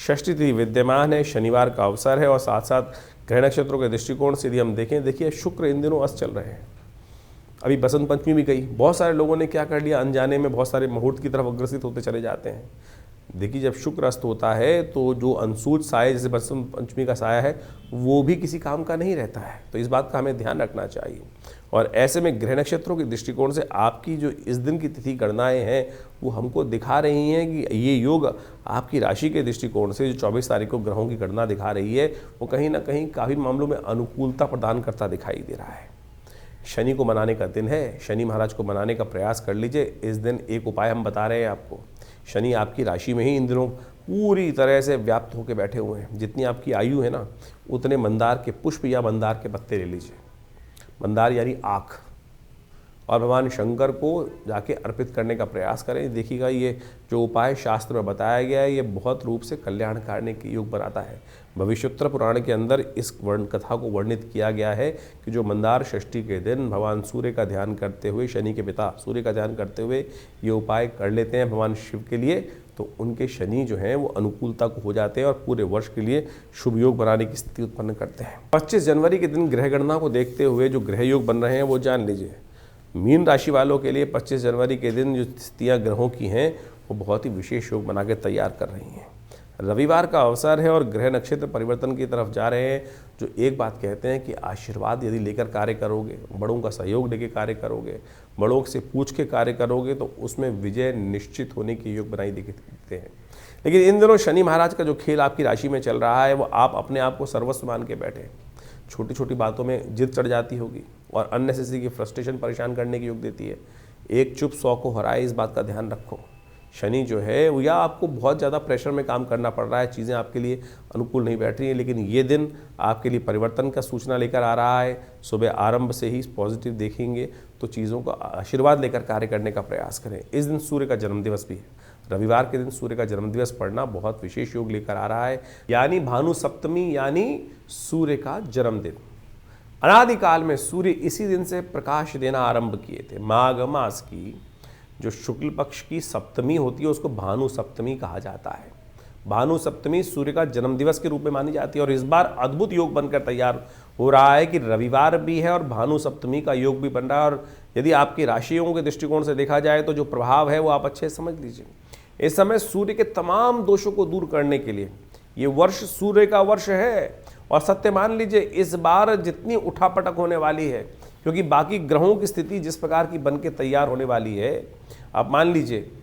षष्ठी तिथि विद्यमान है, शनिवार का अवसर है और साथ साथ ग्रह नक्षत्रों के दृष्टिकोण से यदि हम देखें, देखिए शुक्र इन दिनों अस्त चल रहे हैं। अभी बसंत पंचमी भी गई, बहुत सारे लोगों ने क्या कर लिया, अनजाने में बहुत सारे मुहूर्त की तरफ अग्रसित होते चले जाते हैं। देखिए जब शुक्र अस्त होता है तो जो अंशुज साया जैसे बसंत पंचमी का साया है वो भी किसी काम का नहीं रहता है, तो इस बात का हमें ध्यान रखना चाहिए। और ऐसे में ग्रह नक्षत्रों के दृष्टिकोण से आपकी जो इस दिन की तिथि गणनाएं हैं वो हमको दिखा रही हैं कि ये योग आपकी राशि के दृष्टिकोण से जो 24 तारीख को ग्रहों की गणना दिखा रही है वो कहीं ना कहीं काफ़ी मामलों में अनुकूलता प्रदान करता दिखाई दे रहा है। शनि को मनाने का दिन है, शनि महाराज को मनाने का प्रयास कर लीजिए। इस दिन एक उपाय हम बता रहे हैं आपको। शनि आपकी राशि में ही इन दिनों पूरी तरह से व्याप्त होकर बैठे हुए हैं। जितनी आपकी आयु है ना उतने मंदार के पुष्प या मंदार के पत्ते ले लीजिए। मंदार यानी आँख, और भगवान शंकर को जाके अर्पित करने का प्रयास करें। देखिएगा ये जो उपाय शास्त्र में बताया गया है ये बहुत रूप से कल्याणकारी के योग बनाता है। भविष्योत्तर पुराण के अंदर इस वर्ण कथा को वर्णित किया गया है कि जो मंदार षष्ठी के दिन भगवान सूर्य का ध्यान करते हुए, शनि के पिता सूर्य का ध्यान करते हुए ये उपाय कर लेते हैं भगवान शिव के लिए, तो उनके शनि जो हैं वो अनुकूलता को हो जाते हैं और पूरे वर्ष के लिए शुभ योग बनाने की स्थिति उत्पन्न करते हैं। 25 जनवरी के दिन ग्रह गणना को देखते हुए जो ग्रह योग बन रहे हैं वो जान लीजिए। मीन राशि वालों के लिए 25 जनवरी के दिन जो स्थितियाँ ग्रहों की हैं वो बहुत ही विशेष योग बना के तैयार कर रही हैं। रविवार का अवसर है और ग्रह नक्षत्र परिवर्तन की तरफ जा रहे हैं, जो एक बात कहते हैं कि आशीर्वाद यदि लेकर कार्य करोगे, बड़ों का सहयोग लेकर कार्य करोगे, बड़ों से पूछ के कार्य करोगे तो उसमें विजय निश्चित होने के योग बनाई दिखते हैं। लेकिन इन दिनों शनि महाराज का जो खेल आपकी राशि में चल रहा है वो आप अपने आप को सर्वस्व मान के बैठे, छोटी छोटी बातों में जिद चढ़ जाती होगी और अननेसेसरी की फ्रस्ट्रेशन परेशान करने की योग देती है। एक चुप 100 को हराए, इस बात का ध्यान रखो। शनि जो है वो या आपको बहुत ज़्यादा प्रेशर में काम करना पड़ रहा है, चीज़ें आपके लिए अनुकूल नहीं बैठ रही हैं, लेकिन ये दिन आपके लिए परिवर्तन का सूचना लेकर आ रहा है। सुबह आरंभ से ही पॉजिटिव देखेंगे तो चीज़ों का आशीर्वाद लेकर कार्य करने का प्रयास करें। इस दिन सूर्य का जन्मदिवस भी है। रविवार के दिन सूर्य का जन्मदिवस पढ़ना बहुत विशेष योग लेकर आ रहा है, यानी भानु सप्तमी यानी सूर्य का जन्मदिन। अनादिकाल में सूर्य इसी दिन से प्रकाश देना आरंभ किए थे। माघ मास की जो शुक्ल पक्ष की सप्तमी होती है उसको भानु सप्तमी कहा जाता है। भानु सप्तमी सूर्य का जन्मदिवस के रूप में मानी जाती है और इस बार अद्भुत योग बनकर तैयार हो रहा है कि रविवार भी है और भानु सप्तमी का योग भी बन रहा है। और यदि आपकी राशियों के दृष्टिकोण से देखा जाए तो जो प्रभाव है वो आप अच्छे समझ लीजिए। इस समय सूर्य के तमाम दोषों को दूर करने के लिए ये वर्ष सूर्य का वर्ष है। और सत्य मान लीजिए इस बार जितनी उठापटक होने वाली है, क्योंकि बाकी ग्रहों की स्थिति जिस प्रकार की बन के तैयार होने वाली है, आप मान लीजिए